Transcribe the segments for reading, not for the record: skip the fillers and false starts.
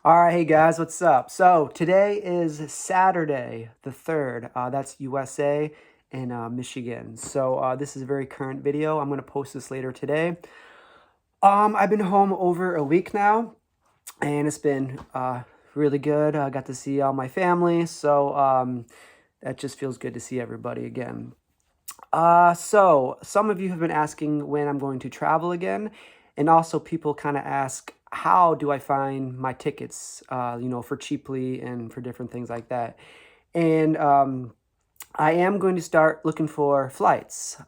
All right, hey guys, what's up? So today is Saturday the 3rd. That's USA and Michigan. So this is a very current video. I'm going to post this later today. I've been home over a week now, and it's been really good. I got to see all my family, so that just feels good to see everybody again. So some of you have been asking when I'm going to travel again, and also people kind of ask, how do I find my tickets, for cheaply and for different things like that. And I am going to start looking for flights.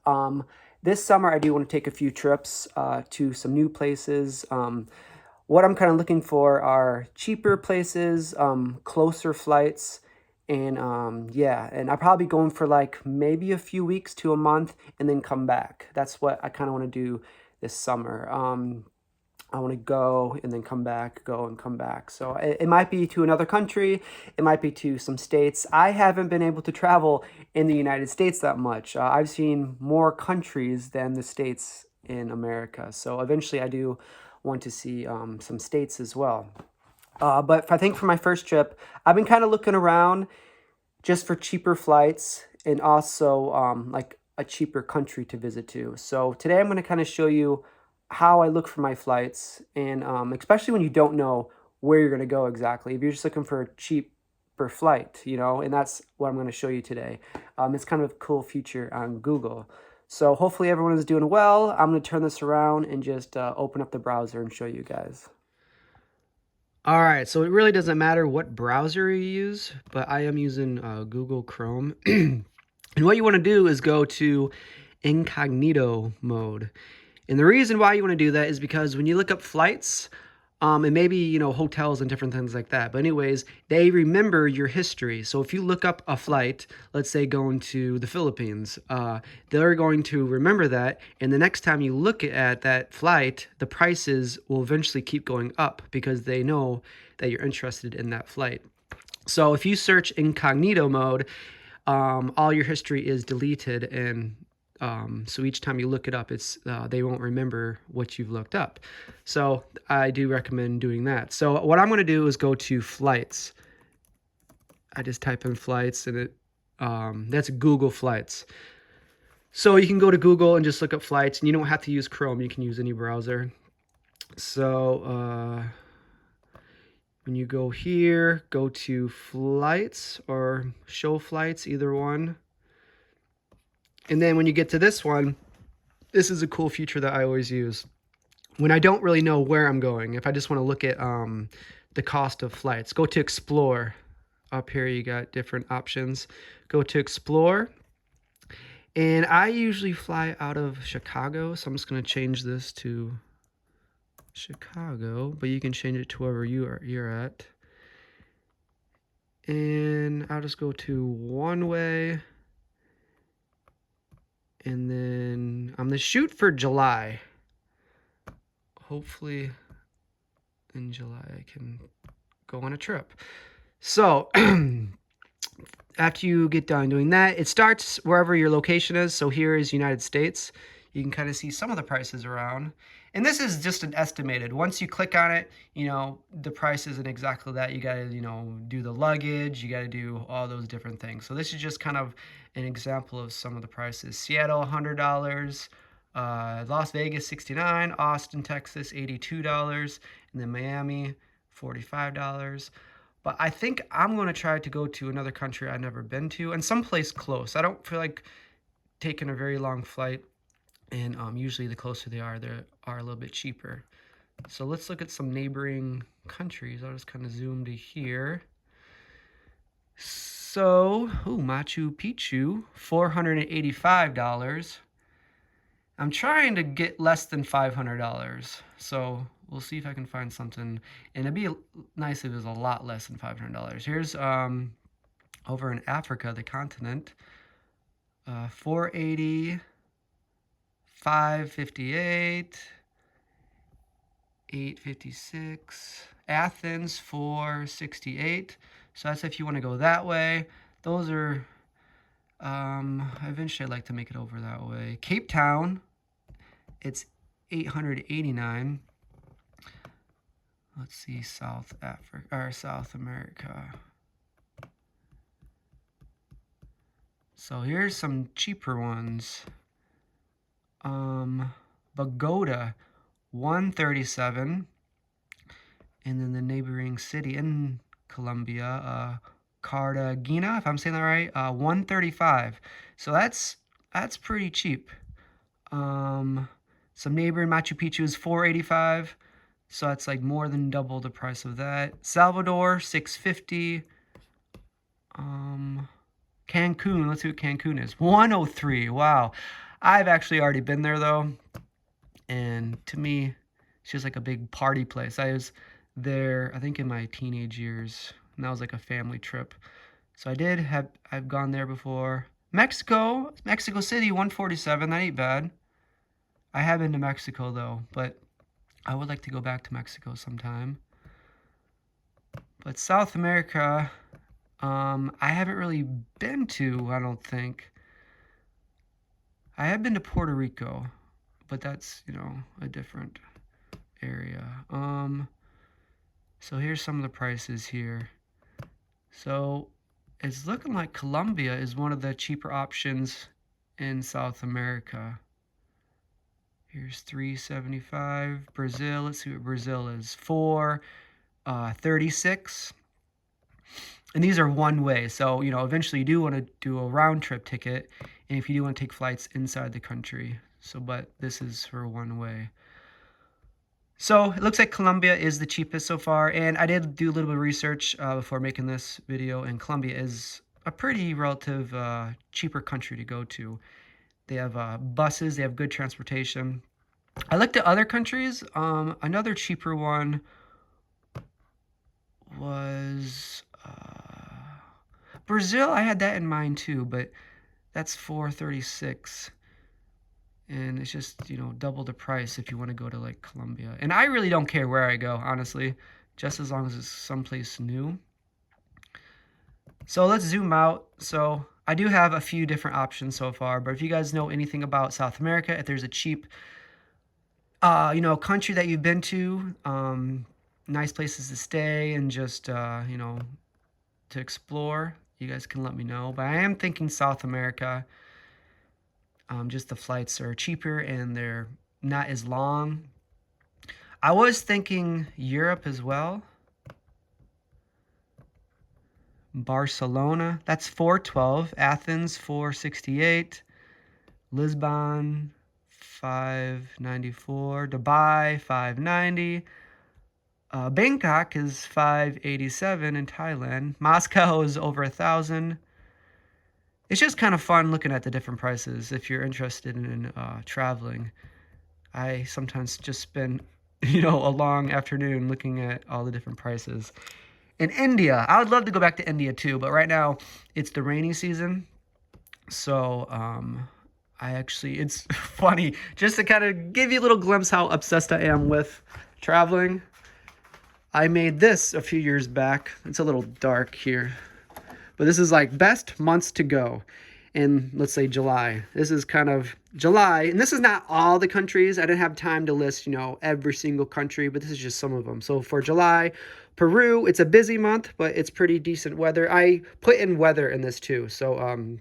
This summer, I do want to take a few trips to some new places. What I'm kind of looking for are cheaper places, closer flights, and yeah, and I'll probably be going for like maybe a few weeks to a month and then come back. That's what I kind of want to do this summer. I want to go and then come back, go and come back. So it might be to another country, it might be to some states. I haven't been able to travel in the United States that much. I've seen more countries than the states in America. So eventually I do want to see some states as well. But I think for my first trip, I've been kind of looking around just for cheaper flights and also like a cheaper country to visit to. So today I'm going to kind of show you how I look for my flights, and especially when you don't know where you're going to go exactly. If you're just looking for a cheaper flight, and that's what I'm going to show you today. It's kind of a cool feature on Google. So hopefully everyone is doing well. I'm going to turn this around and just open up the browser and show you guys. All right, so it really doesn't matter what browser you use, but I am using Google Chrome. And what you want to do is go to incognito mode. And the reason why you want to do that is because when you look up flights, and maybe, hotels and different things like that. But anyways, they remember your history. So if you look up a flight, let's say going to the Philippines, they're going to remember that. And the next time you look at that flight, the prices will eventually keep going up because they know that you're interested in that flight. So if you search incognito mode, all your history is deleted, and so each time you look it up, they won't remember what you've looked up. So I do recommend doing that. So what I'm going to do is go to flights. I just type in flights, and that's Google Flights. So you can go to Google and just look up flights, and you don't have to use Chrome. You can use any browser. So when you go here, go to flights or show flights, either one. And then when you get to this one, this is a cool feature that I always use. When I don't really know where I'm going, if I just want to look at the cost of flights, go to Explore. Up here you got different options. Go to Explore. And I usually fly out of Chicago, so I'm just going to change this to Chicago, but you can change it to wherever you're at. And I'll just go to one way. And then I'm going to shoot for July. Hopefully in July I can go on a trip. So after you get done doing that, it starts wherever your location is. So here is United States. You can kind of see some of the prices around. And this is just an estimated. Once you click on it, the price isn't exactly that. You got to, do the luggage. You got to do all those different things. So this is just kind of an example of some of the prices. Seattle, $100. Las Vegas, $69. Austin, Texas, $82. And then Miami, $45. But I think I'm going to try to go to another country I've never been to and someplace close. I don't feel like taking a very long flight. And usually the closer they are a little bit cheaper. So let's look at some neighboring countries. I'll just kind of zoom to here. So, Machu Picchu, $485. I'm trying to get less than $500. So we'll see if I can find something. And it'd be nice if it was a lot less than $500. Here's over in Africa, the continent, $480. $558, $856, Athens, $468. So that's if you want to go that way. Those are, eventually I'd like to make it over that way. Cape Town, it's $889. Let's see, South Africa or South America. So here's some cheaper ones. Bogota, 137, and then the neighboring city in Colombia, Cartagena, if I'm saying that right, 135. So that's pretty cheap. Some neighboring Machu Picchu is 485. So that's like more than double the price of that. Salvador, 650. Cancun, let's see what Cancun is. 103. Wow. I've actually already been there though. And to me, it's just like a big party place. I was there, I think in my teenage years, and that was like a family trip. So I've gone there before. Mexico City, 147. That ain't bad. I have been to Mexico though, but I would like to go back to Mexico sometime. But South America, I haven't really been to, I don't think. I have been to Puerto Rico, but that's, you know, a different area. So here's some of the prices here. So it's looking like Colombia is one of the cheaper options in South America. Here's 375. Brazil, let's see what Brazil is. 436. And these are one way. So, you know, eventually you do want to do a round trip ticket. And if you do want to take flights inside the country. So, but this is for one way. So it looks like Colombia is the cheapest so far. And I did do a little bit of research before making this video. And Colombia is a pretty relative cheaper country to go to. They have buses. They have good transportation. I looked at other countries. Another cheaper one was Brazil. I had that in mind too, but that's 436. And it's just, you know, double the price if you want to go to like Colombia. And I really don't care where I go, honestly, just as long as it's someplace new. So let's zoom out. So I do have a few different options so far, but if you guys know anything about South America, if there's a cheap, you know, country that you've been to, nice places to stay and just, you know, to explore, you guys can let me know. But I am thinking South America. Just the flights are cheaper and they're not as long. I was thinking Europe as well. Barcelona, that's 412. Athens, 468. Lisbon, 594. Dubai, 590. Bangkok is 587 in Thailand. Moscow is over 1,000. It's just kind of fun looking at the different prices if you're interested in traveling. I sometimes just spend, you know, a long afternoon looking at all the different prices. In India, I would love to go back to India too, but right now it's the rainy season. So it's funny, just to kind of give you a little glimpse how obsessed I am with traveling. I made this a few years back. It's a little dark here. But this is like best months to go in, let's say, July. This is kind of July. And this is not all the countries. I didn't have time to list, you know, every single country, but this is just some of them. So for July, Peru, it's a busy month, but it's pretty decent weather. I put in weather in this too. So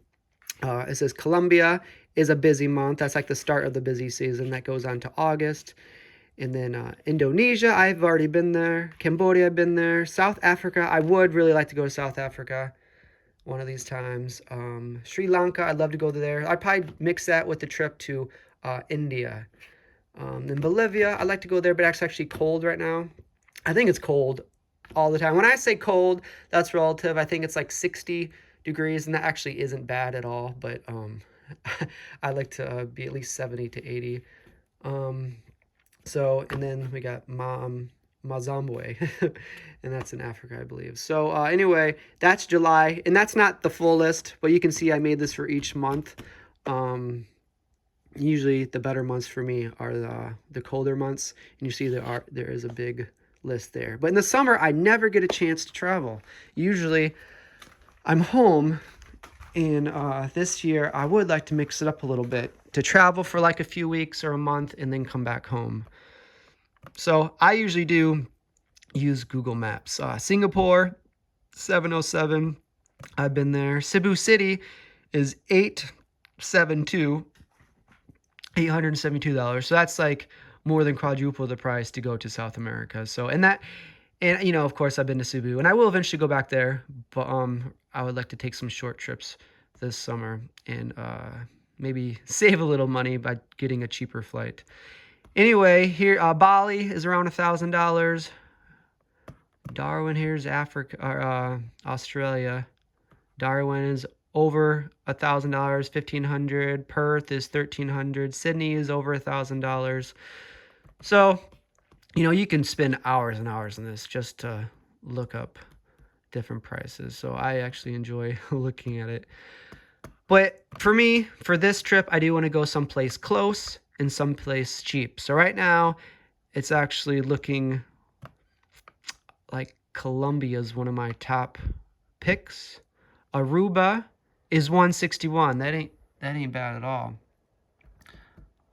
it says Colombia is a busy month. That's like the start of the busy season. That goes on to August. And then Indonesia, I've already been there. Cambodia, I've been there. South Africa, I would really like to go to South Africa one of these times. Sri Lanka, I'd love to go there. I'd probably mix that with the trip to India. Then Bolivia, I'd like to go there, but it's actually cold right now. I think it's cold all the time. When I say cold, that's relative. I think it's like 60 degrees, and that actually isn't bad at all, but I like to be at least 70 to 80. So, and then we got Mozambique, and that's in Africa, I believe. So anyway, that's July, and that's not the full list, but you can see I made this for each month. Usually the better months for me are the colder months, and you see there is a big list there. But in the summer, I never get a chance to travel. Usually I'm home, and this year I would like to mix it up a little bit, to travel for like a few weeks or a month and then come back home. So I usually do use Google Maps. Singapore, 707. I've been there. Cebu City is $872. So that's like more than quadruple the price to go to South America. So, and you know, of course, I've been to Cebu, and I will eventually go back there. But I would like to take some short trips this summer and maybe save a little money by getting a cheaper flight. Anyway, here Bali is around $1,000. Darwin here's Africa or Australia. Darwin is over $1,000, $1,500. Perth is $1,300. Sydney is over $1,000. So, you know, you can spend hours and hours on this just to look up different prices. So I actually enjoy looking at it. But for me, for this trip, I do want to go someplace close and someplace cheap. So right now, it's actually looking like Colombia is one of my top picks. Aruba is $161. That ain't bad at all.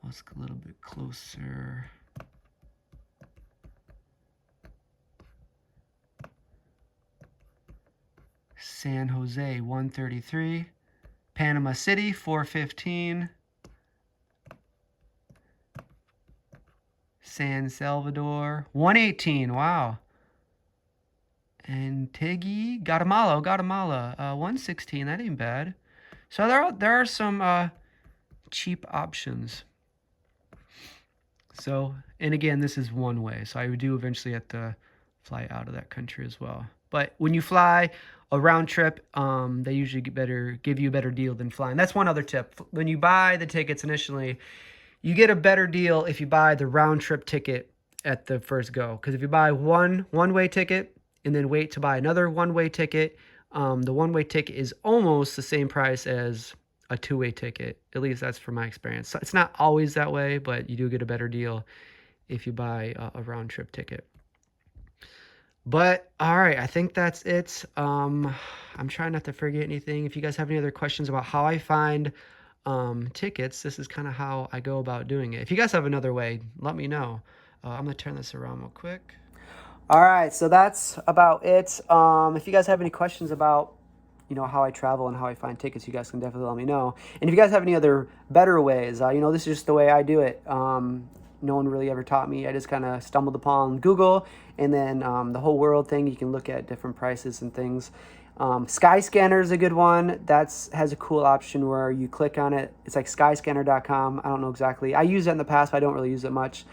Let's go a little bit closer. San Jose, $133. Panama City, $415. San Salvador, $118. Wow. Antigua, Guatemala, $116. That ain't bad. So there are some cheap options. So, and again, this is one way. So I do eventually have to fly out of that country as well. But when you fly a round trip, they usually give you a better deal than flying. That's one other tip. When you buy the tickets initially, you get a better deal if you buy the round trip ticket at the first go. Because if you buy one-way ticket and then wait to buy another one-way ticket, the one-way ticket is almost the same price as a two-way ticket. At least that's from my experience. So it's not always that way, but you do get a better deal if you buy a round trip ticket. But all right, I think that's it. I'm trying not to forget anything. If you guys have any other questions about how I find tickets, this is kind of how I go about doing it. If you guys have another way, let me know. I'm gonna turn this around real quick. All right, so that's about it. If you guys have any questions about, you know, how I travel and how I find tickets, you guys can definitely let me know. And if you guys have any other better ways, you know, this is just the way I do it. No one really ever taught me. I just kind of stumbled upon Google, and then the whole world thing. You can look at different prices and things. Skyscanner is a good one. Has a cool option where you click on it. It's like skyscanner.com. I don't know exactly. I used it in the past, but I don't really use it much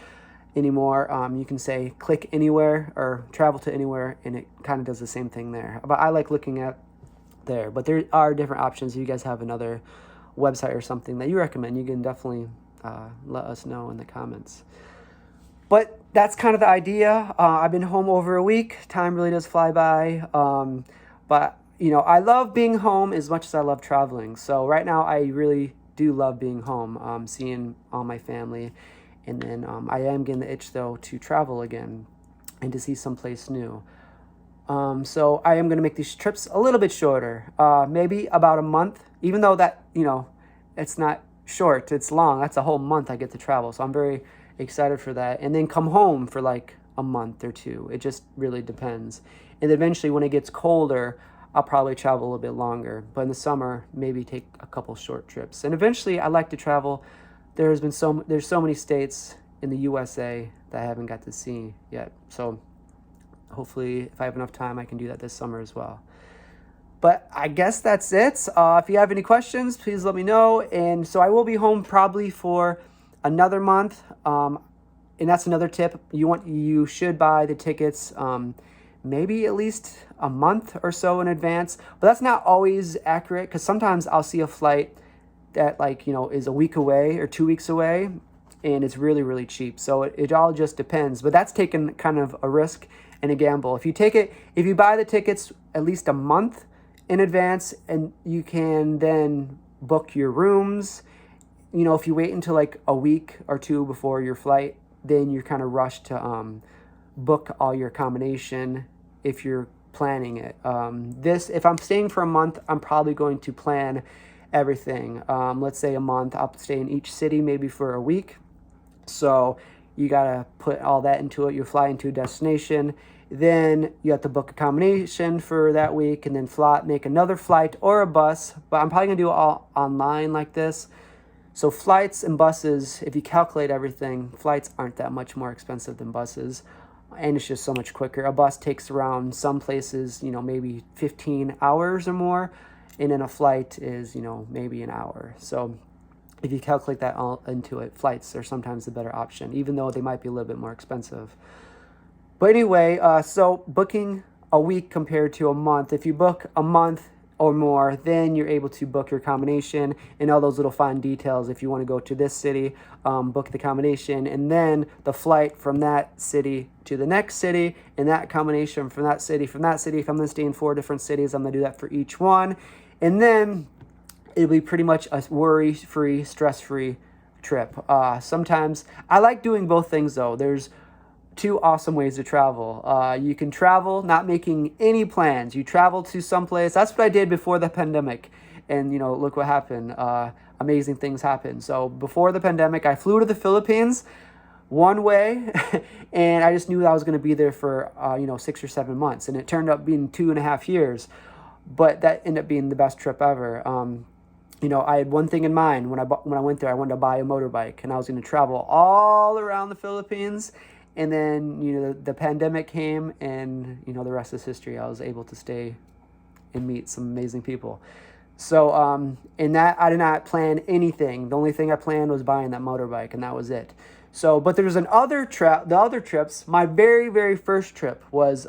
anymore. You can say click anywhere or travel to anywhere, and it kind of does the same thing there. But I like looking at there. But there are different options. If you guys have another website or something that you recommend, you can definitely let us know in the comments. But that's kind of the idea. I've been home over a week. Time really does fly by. But, you know, I love being home as much as I love traveling. So right now I really do love being home, seeing all my family. And then I am getting the itch, though, to travel again and to see someplace new. So I am going to make these trips a little bit shorter, maybe about a month, even though that, you know, it's not short, it's long. That's a whole month I get to travel. So I'm very excited for that. And then come home for like a month or two. It just really depends. And eventually when it gets colder, I'll probably travel a little bit longer. But in the summer, maybe take a couple short trips. And eventually I like to travel. There's so many states in the USA that I haven't got to see yet. So hopefully if I have enough time, I can do that this summer as well. But I guess that's it. If you have any questions, please let me know. And so I will be home probably for another month. And that's another tip. You should buy the tickets maybe at least a month or so in advance. But that's not always accurate, because sometimes I'll see a flight that, like, you know, is a week away or 2 weeks away, and it's really, really cheap. So it all just depends. But that's taking kind of a risk and a gamble. If you buy the tickets at least a month in advance, and you can then book your rooms. You know, if you wait until like a week or two before your flight, then you're kind of rushed to book all your accommodation if you're planning it. If I'm staying for a month, I'm probably going to plan everything. Let's say a month, I'll stay in each city maybe for a week. So you gotta put all that into it. You fly into a destination, Then you have to book accommodation for that week, and then make another flight or a bus. But I'm probably gonna do it all online like this. So flights and buses, if you calculate everything, flights aren't that much more expensive than buses, and it's just so much quicker. A bus takes around some places, maybe 15 hours or more, and then a flight is, maybe an hour. So if you calculate that all into it, flights are sometimes the better option, even though they might be a little bit more expensive. But anyway, so booking a week compared to a month. If you book a month or more, then you're able to book your accommodation and all those little fine details. If you want to go to this city, book the accommodation, and then the flight from that city to the next city, and that accommodation from that city. If I'm going to stay in 4 different cities, I'm going to do that for each one. And then it'll be pretty much a worry-free, stress-free trip. Sometimes I like doing both things though. There's 2 awesome ways to travel. You can travel not making any plans. You travel to someplace. That's what I did before the pandemic. And look what happened. Amazing things happened. So before the pandemic, I flew to the Philippines one way, and I just knew I was going to be there for 6 or 7 months, and it turned up being 2.5 years. But that ended up being the best trip ever. I had one thing in mind when I went there. I wanted to buy a motorbike, and I was going to travel all around the Philippines. And then, the pandemic came, and, the rest is history. I was able to stay and meet some amazing people. So, in that, I did not plan anything. The only thing I planned was buying that motorbike, and that was it. So, but there's the other trips. My very, very first trip was,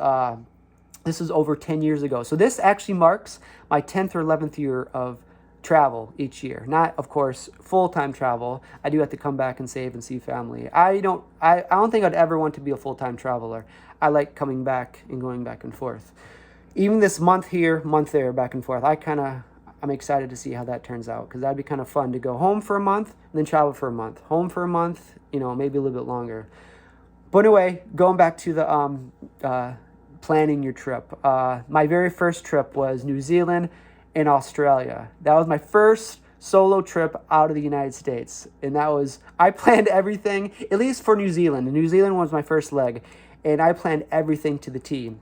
this was over 10 years ago. So this actually marks my 10th or 11th year of travel each year. Not, of course, full-time travel. I do have to come back and save and see family. I don't think I'd ever want to be a full-time traveler. I like coming back and going back and forth. Even this month here, month there, back and forth. I'm excited to see how that turns out, because that'd be kind of fun to go home for a month and then travel for a month. Home for a month, maybe a little bit longer. But anyway, going back to the planning your trip. My very first trip was New Zealand in Australia. That was my first solo trip out of the United States. And I planned everything, at least for New Zealand. And New Zealand was my first leg. And I planned everything to the T,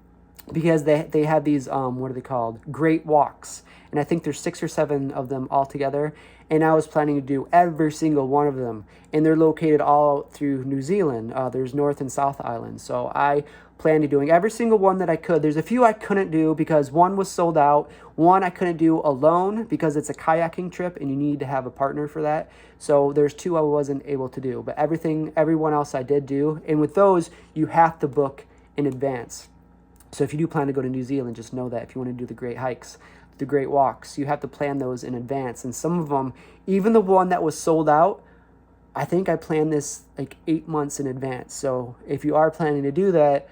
because they have these, what are they called? Great walks. And I think there's 6 or 7 of them all together. And I was planning to do every single one of them. And they're located all through New Zealand. There's North and South Islands. So I planned on doing every single one that I could. There's a few I couldn't do because one was sold out. One I couldn't do alone because it's a kayaking trip and you need to have a partner for that. So there's 2 I wasn't able to do. But everyone else I did do. And with those, you have to book in advance. So if you do plan to go to New Zealand, just know that if you want to do the great hikes, the great walks, you have to plan those in advance. And some of them, even the one that was sold out, I think I planned this like 8 months in advance. So if you are planning to do that,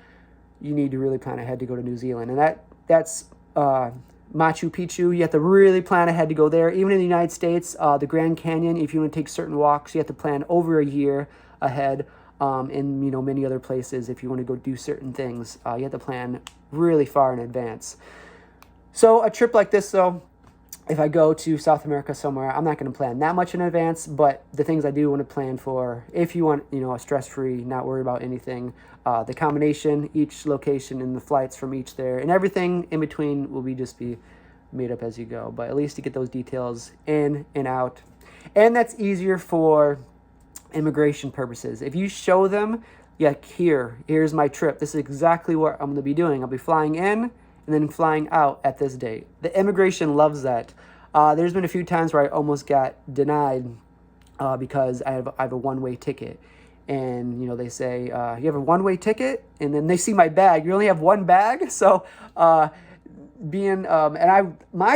you need to really plan ahead to go to New Zealand. And that's Machu Picchu. You have to really plan ahead to go there. Even in the United States, the Grand Canyon, if you want to take certain walks, you have to plan over a year ahead. In many other places, if you want to go do certain things, you have to plan really far in advance. So a trip like this, though, if I go to South America somewhere, I'm not going to plan that much in advance, but the things I do want to plan for, if you want, a stress-free, not worry about anything, the combination, each location, and the flights from each there, and everything in between will be made up as you go. But at least you get those details in and out. And that's easier for immigration purposes. If you show them, here's my trip. This is exactly what I'm going to be doing. I'll be flying in and then flying out at this date. The immigration loves that. There's been a few times where I almost got denied because I have a one-way ticket. And, they say, you have a one-way ticket? And then they see my bag. You only have one bag? So my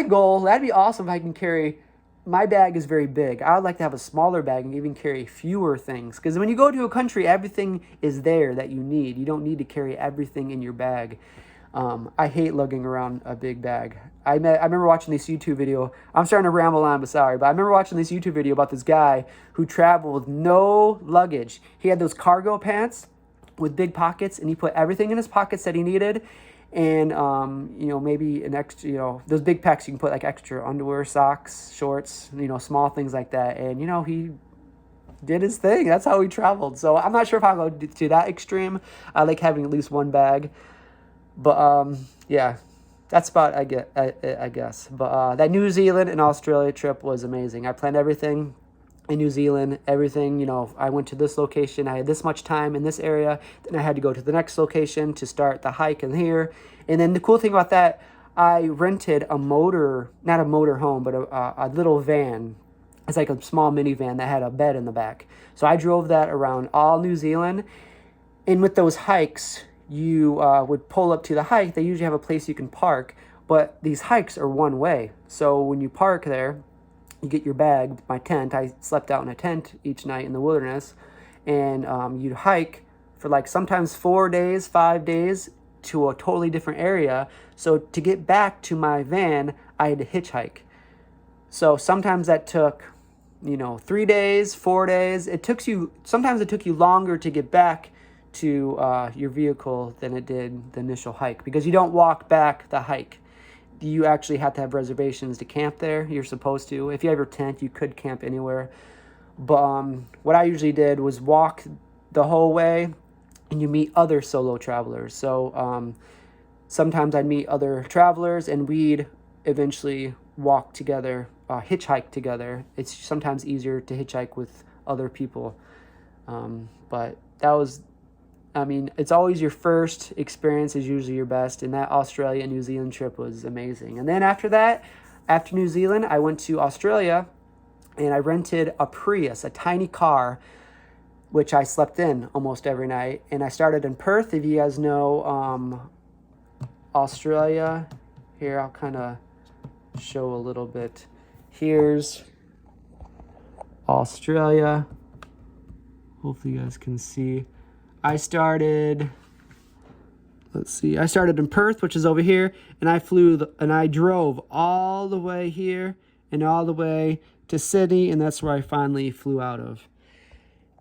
goal, that'd be awesome if I can carry. My bag is very big. I would like to have a smaller bag and even carry fewer things. Because when you go to a country, everything is there that you need. You don't need to carry everything in your bag. I hate lugging around a big bag. I remember watching this YouTube video. I'm starting to ramble on, but sorry. But I remember watching this YouTube video about this guy who traveled with no luggage. He had those cargo pants with big pockets, and he put everything in his pockets that he needed. And, maybe an extra, those big packs, you can put like extra underwear, socks, shorts, small things like that. And, he did his thing. That's how he traveled. So I'm not sure if I'll go to that extreme. I like having at least one bag. But yeah, that's about I guess. But that New Zealand and Australia trip was amazing. I planned everything in New Zealand, everything, I went to this location, I had this much time in this area, then I had to go to the next location to start the hike in here. And then the cool thing about that, I rented not a motor home, but a little van. It's like a small minivan that had a bed in the back. So I drove that around all New Zealand. And with those hikes, you would pull up to the hike. They usually have a place you can park, but these hikes are one way. So when you park there, you get your bag, my tent. I slept out in a tent each night in the wilderness, and you'd hike for like sometimes 4 days, 5 days to a totally different area. So to get back to my van, I had to hitchhike. So sometimes that took, 3 days, 4 days. Sometimes it took you longer to get back to your vehicle than it did the initial hike, because you don't walk back the hike. You actually have to have reservations to camp there. You're supposed to. If you have your tent, you could camp anywhere. But what I usually did was walk the whole way, and you meet other solo travelers. So sometimes I'd meet other travelers, and we'd eventually walk together, hitchhike together. It's sometimes easier to hitchhike with other people. But that was, it's always your first experience is usually your best, and that Australia and New Zealand trip was amazing. And then after that, after New Zealand, I went to Australia, and I rented a Prius, a tiny car, which I slept in almost every night. And I started in Perth. If you guys know Australia, here I'll kind of show a little bit. Here's Australia. Hopefully you guys can see. I started in Perth, which is over here, and I drove all the way here and all the way to Sydney, and that's where I finally flew out of.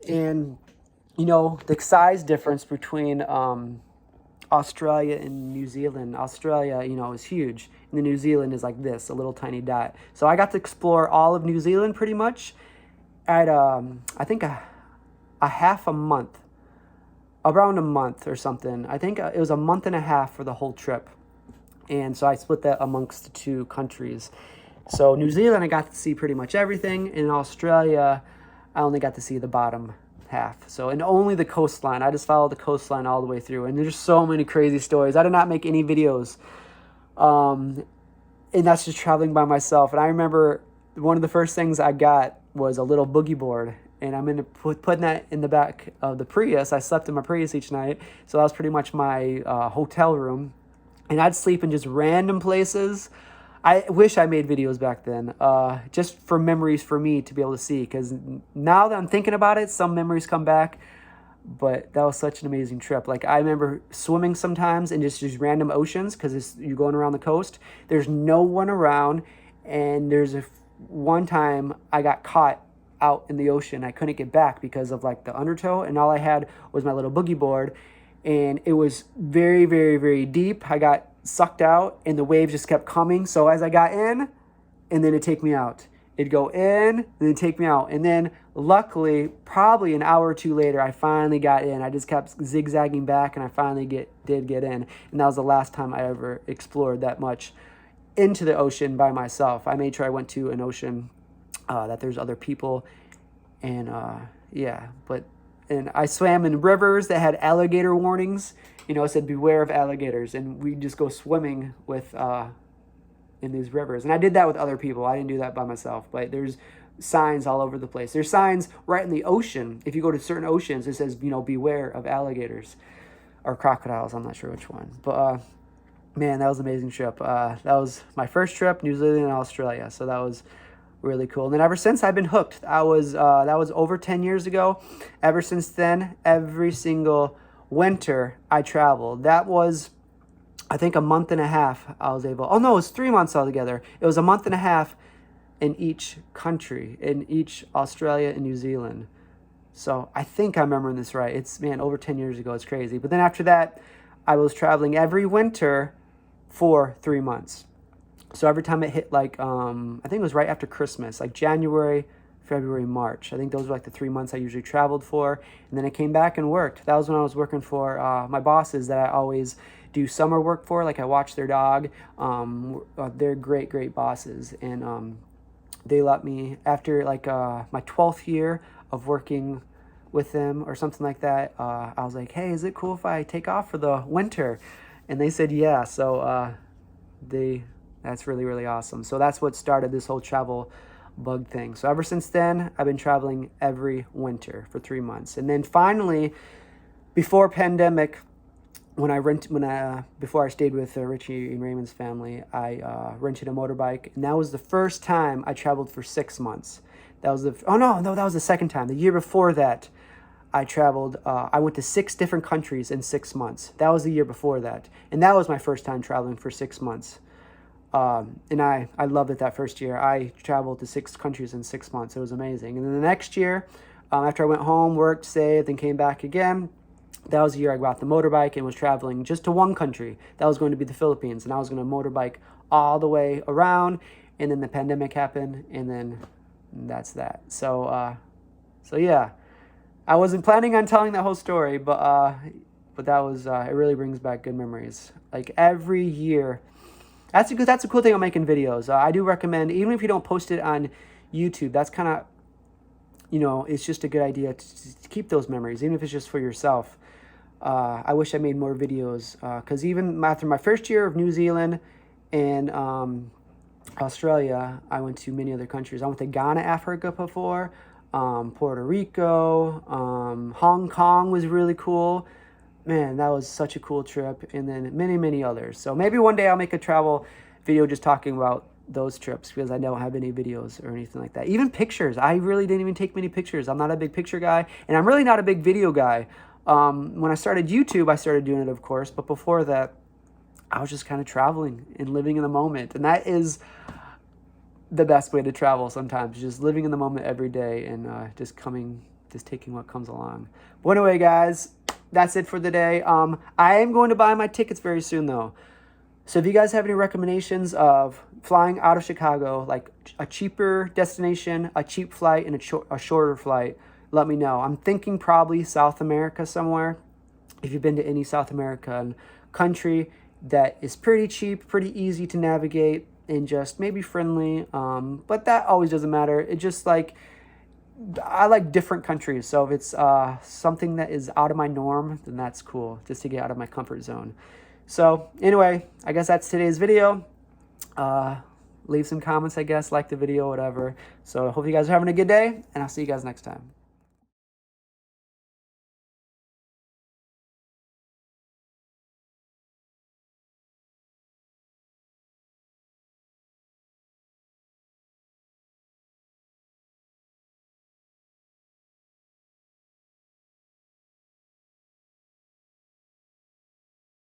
And, the size difference between Australia and New Zealand. Australia, is huge, and then New Zealand is like this, a little tiny dot. So I got to explore all of New Zealand pretty much at, I think, a half a month. Around a month or something. I think it was a month and a half for the whole trip. And so I split that amongst the two countries. So New Zealand, I got to see pretty much everything. In Australia, I only got to see the bottom half. So, and only the coastline. I just followed the coastline all the way through. And there's so many crazy stories. I did not make any videos. And that's just traveling by myself. And I remember one of the first things I got was a little boogie board. And I'm putting that in the back of the Prius. I slept in my Prius each night. So that was pretty much my hotel room. And I'd sleep in just random places. I wish I made videos back then, just for memories for me to be able to see. Because now that I'm thinking about it, some memories come back. But that was such an amazing trip. Like, I remember swimming sometimes in just random oceans, because you're going around the coast. There's no one around. And there's one time I got caught out in the ocean. I couldn't get back because of like the undertow, and all I had was my little boogie board, and it was very, very, very deep. I got sucked out, and the waves just kept coming. So as I got in, and then it'd take me out. It'd go in, and then take me out. And then luckily, probably an hour or two later, I finally got in. I just kept zigzagging back, and I finally did get in. And that was the last time I ever explored that much into the ocean by myself. I made sure I went to an ocean that there's other people, and and I swam in rivers that had alligator warnings. It said beware of alligators, and we just go swimming with in these rivers. And I did that with other people. I didn't do that by myself, but there's signs all over the place. There's signs right in the ocean. If you go to certain oceans, it says, beware of alligators or crocodiles. I'm not sure which one, but man, that was an amazing trip. That was my first trip, New Zealand and Australia. So that was really cool. And then ever since, I've been hooked. That was over 10 years ago. Ever since then, every single winter I traveled. That was, I think, a month and a half I was able. Oh no, it was 3 months altogether. It was a month and a half in each country, in each Australia and New Zealand. So I think I'm remembering this right. It's, man, over 10 years ago. It's crazy. But then after that, I was traveling every winter for 3 months. So every time it hit, like, I think it was right after Christmas, like January, February, March. I think those were like the 3 months I usually traveled for. And then I came back and worked. That was when I was working for my bosses that I always do summer work for. Like I watch their dog. They're great bosses, and they let me, after like my 12th year of working with them or something like that, I was like, hey, is it cool if I take off for the winter? And they said yeah. So that's really awesome. So that's what started this whole travel bug thing. So ever since then, I've been traveling every winter for 3 months. And then finally, before pandemic, before I stayed with Richie and Raymond's family, I rented a motorbike, and that was the first time I traveled for 6 months. That was that was the second time. The year before that, I traveled. I went to 6 different countries in 6 months. That was the year before that, and that was my first time traveling for 6 months. And I loved it that first year. I traveled to 6 countries in 6 months. It was amazing. And then the next year, after I went home, worked, saved, and came back again, that was the year I got the motorbike and was traveling just to one country. That was going to be the Philippines. And I was going to motorbike all the way around. And then the pandemic happened, and then that's that. So yeah, I wasn't planning on telling that whole story, but that was, it really brings back good memories. Like every year. That's a cool thing on making videos. I do recommend, even if you don't post it on YouTube, that's kind of, it's just a good idea to keep those memories, even if it's just for yourself. I wish I made more videos, because even after my first year of New Zealand and Australia, I went to many other countries. I went to Ghana, Africa before, Puerto Rico, Hong Kong was really cool. Man, that was such a cool trip, and then many others. So maybe one day I'll make a travel video just talking about those trips, because I don't have any videos or anything like that. Even pictures. I really didn't even take many pictures. I'm not a big picture guy, and I'm really not a big video guy. When I started YouTube, I started doing it, of course, but before that, I was just kind of traveling and living in the moment, and that is the best way to travel sometimes, just living in the moment every day and just taking what comes along. But anyway, guys, that's it for the day. I am going to buy my tickets very soon, though. So if you guys have any recommendations of flying out of Chicago, like a cheaper destination, a cheap flight, and a shorter flight, let me know. I'm thinking probably South America somewhere. If you've been to any South American country that is pretty cheap, pretty easy to navigate, and just maybe friendly. But that always doesn't matter. It just like, I like different countries, so if it's something that is out of my norm, then that's cool, just to get out of my comfort zone. So anyway, I guess that's today's video. Leave some comments, I guess, like the video, whatever. So I hope you guys are having a good day, and I'll see you guys next time.